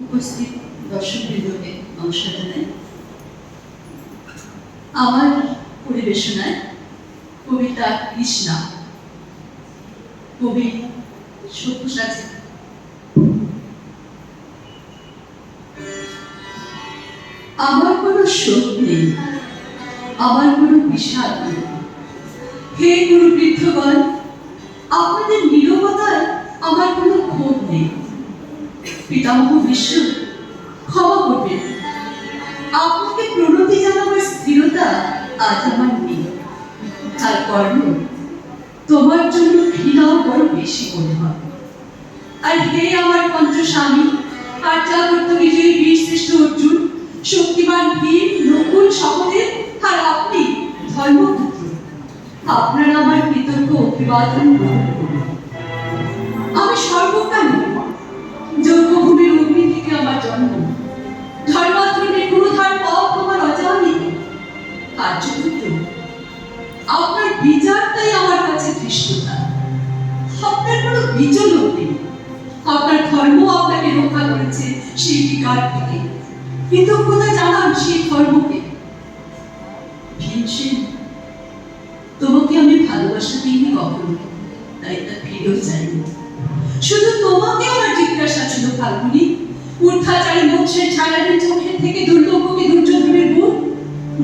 উপস্থিত দর্শকবৃন্দকে নমস্কার জানাই। আমার পরিবেশনায় কবিতা কৃষ্ণা, কবি সব্যসাচী। আমার কোনো শোক নেই, আমার কোনো বিষাদ নেই। হে গুরু বৃদ্ধগণ, আপনাদের নীরবতায় আমার কোনো ক্ষোভ নেই। পিতামহ বিশ্ব, ক্ষমা করবেন, আপনাকে প্রণতি জানাবার স্থিরতা আজ আমার নেই। আর কর্ম তোমার জন্য ঘৃণাও বড় বেশি মনে হয়। আর হে আমার পঞ্চস্বামী, আর জাগ্রত বিজয়ী বীর শ্রেষ্ঠ অর্জুন, শক্তিমান বীর নকুল সহদেব, আর আপনি ধর্মপুত্র, আপনারা আমার কৃতজ্ঞ অভিবাদন গ্রহণ করুন। আমি সর্বকাল যজ্ঞভূমির অগ্নি থেকে আমার জন্ম, ধর্মাধর্মের গুরুধার পথ আমার অজানিত। কার্যপুত্র, আপনার বিচারটাই আমার কাছে ধৃষ্টতা। আপনার কোনো বিচলন নেই, আপনার ধর্ম আপনাকে রক্ষা করেছে সেই বিকার থেকে। কৃতজ্ঞতা জানান সেই ধর্মকে। ভীমসেন, তোমাকে আমি ভালোবাসা দিইনি কখনো, তাই তা ফিরেও চাইনি। শুধু তোমাকে আমার জিজ্ঞাসা ছিল ফাল্গুনি, ঊর্ধ্বাচারী মৎস্যের ছায়ানি চোখের থেকে দুর্লভকে দুর্যোধনের বুক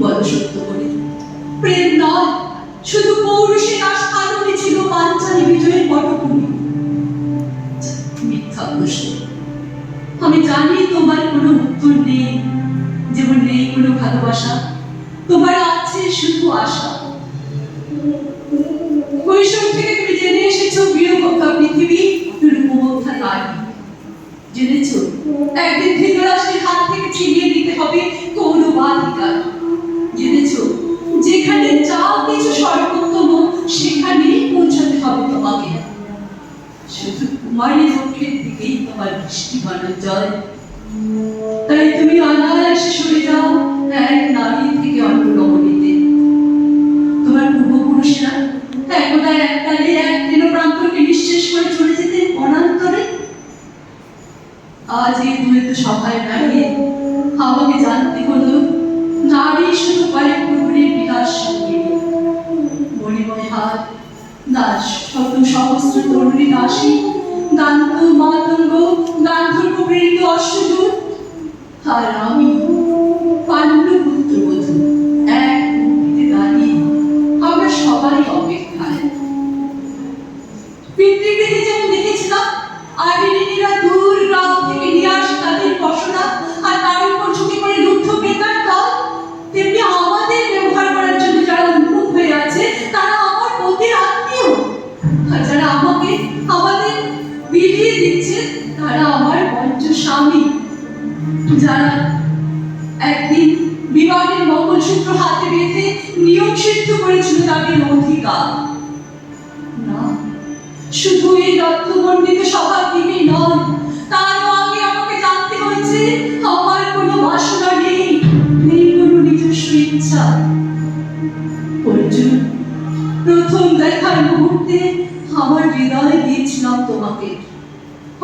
বড় সত্য করে। প্রেম নয়, শুধু পৌরুষের আস্ফালনে ছিল পাঞ্চালী বিজয়ের পটভূমি। মিথ্যা প্রশ্ন। আমি জানি তোমার কোনো উত্তর নেই, যেমন নেই কোনো ভালোবাসা। তোমার আছে শুধু আশা। কৈশোর থেকে তুমি জেনে এসেছো বীরভক্তা পৃথিবী রূপমধ্যা নারী। জেনেছো একদিন ধৃতরাষ্ট্রের হাত থেকে ছিনিয়ে দিতে হবে কৌরবাধিকার। জেনেছো যেখানে যা কিছু সর্বোত্তম সেখানেই পৌঁছাতে হবে তোমাকে। শুধু কুমারী লক্ষ্যের দিকেই তোমার দৃষ্টি জয়। তাই তুমি অনায়াসে সরে যাও এক নারী থেকে অন্য রমণীতে। তোমার পূর্বপুরুষেরা একদা এককালে এক প্রান্তকে নিঃশেষ করে চলে যেতে অনান্তরে। আজ এই দ্বৈত সভায় দাঁড়িয়ে আমাকে জানতে হলো নারী শুধু কয়েক প্রহরীর বিলাস সঙ্গে মণিময় হাত, দাস শত সহস্র তরুণী দাসী, দান্ত মাতঙ্গ, গান্ধর্ব প্রেরিত অশ্বদূত, আর আমি পাণ্ডুপুত্র বধূ এক মুক্তিতে দাঁড়িয়ে। আমরা সবাই অপেক্ষায়। পিতৃগৃহে যেমন দেখেছিলাম আর্যিনীরা দূর গ্রাম থেকে নিয়ে আসে তাদের ফসলা, আর তার উপর ঝুঁকে পড়ে লুব্ধ বেকার দল, তেমনি আমাদের ব্যবহার করার জন্য যারা উন্মুখ হয়ে আছে তারা আমার পতির আত্মীয়। আর যারা আমাকে আমাদের বিলিয়ে দিচ্ছে তারা আমার পঞ্চস্বামী, যারা একদিন বিবাহের মঙ্গলসূত্র হাতে বেঁধে নিয়োগ সিদ্ধ করেছিল তাদের অধিকার। না, শুধু এই রত্নমণ্ডিত সভার দিকেই নয়, তারও আগে আমাকে জানতে হয়েছে আমার কোনো বাসনা নেই, নেই কোনো নিজস্ব ইচ্ছা। অর্জুন, প্রথম দেখার মুহূর্তে আমার হৃদয় দিয়েছিলাম তোমাকে,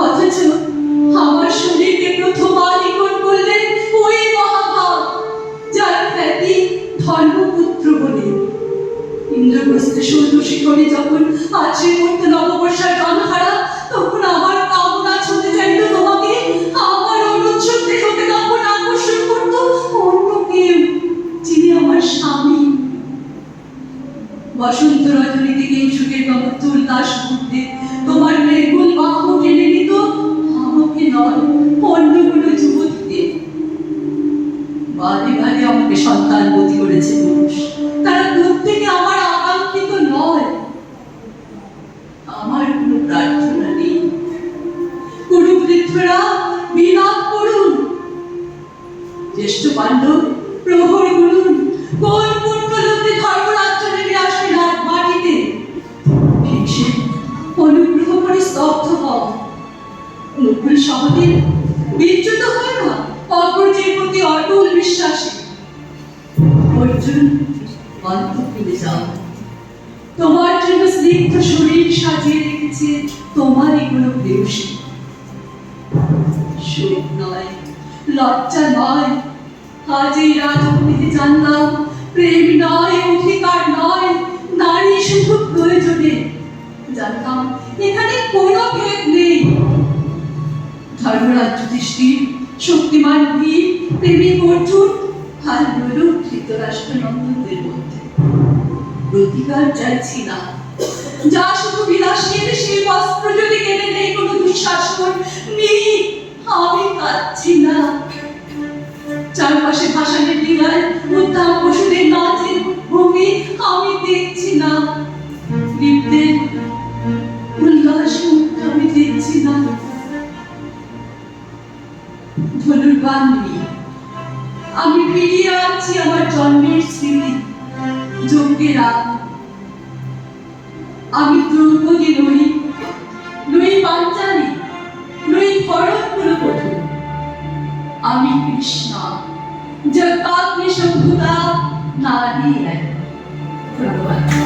অথচ আমার শরীরকে প্রথম আলিঙ্গন করলেন ওই মহাভাব যার খ্যাতি ধর্মপুত্র বলে। ইন্দ্রপ্রস্থে সৌর শিখরে যখন আছড়ে পড়তে নববর্ষার জনধারা, তখন আমার কামনা ছুঁতে চাইল তোমাকে। আমার অনুচ্ছদ দেহকে তখন আকর্ষণ করত অন্য কেউ, যিনি আমার স্বামী। বসন্ত রজনী থেকে সুখের কবত্ত উল্লাস মুহূর্তে তোমার মেঘুল বাহু টেনে নিত আমাকে নয় অন্যগুলো যুবতীকে। বাদে বাদে আমাকে সন্তান গতি করেছে পুরুষ, তারা প্রত্যেকে আমার আকাঙ্ক্ষিত নয়। আমার কোনো প্রার্থনা নেই। কুরুবৃদ্ধরা বিলাপ করুন, জ্যেষ্ঠ পাণ্ডব প্রহর করুন, কোন পুণ্যলোকে ধর্মরাজ্য নেমে আসবে রাত মাটিতে। ভীমসেন, অনুগ্রহ করে স্তব্ধ হও। নকুল সহদেব, বিচ্যুত হয় না অগ্রজের প্রতি অটল বিশ্বাসে। অর্জুন, অন্তঃপুরে যাও। তোমার জন্য স্নিগ্ধ শরীর সাজিয়ে রেখেছে তোমারই কোনো প্রেয়সী। শোক নয়, লজ্জা নয়। আজ এই রাজভূমিতে জানলাম প্রেম নয়, অধিকার নয়, নারী শুধু প্রয়োজনে। জানতাম এখানে কোনো ভেদ নেই। ধর্মরাজ যুধিষ্ঠির, শক্তিমান ভীম, প্রেমিক অর্জুন আর লোলুপ ধৃতরাষ্ট্র নন্দনদের মধ্যে প্রতিকার চাইছি না। যা শুধু বিলাসের সেই বস্ত্র যদি কেনে নেই কোনো দুঃশাসন নেই, আমি কাঁদছি না। চারপাশে ভাসানের লীলায় উদ্দাম পশুদের নাচের ভূমি আমি দেখছি না। লিপ্তের উল্লাস আমি দেখছি না। ধনুর্বাণ নিয়ে আমি ফিরিয়ে আনছি আমার জন্মের স্মৃতি, যজ্ঞের আগ। আমি দ্রৌপদী নই, নই পাঞ্চালী, নই ভরত কুলবধূ। আমি কৃষ্ণা, জগদাগ্নি সভ্যতা নারী এক। ধন্যবাদ।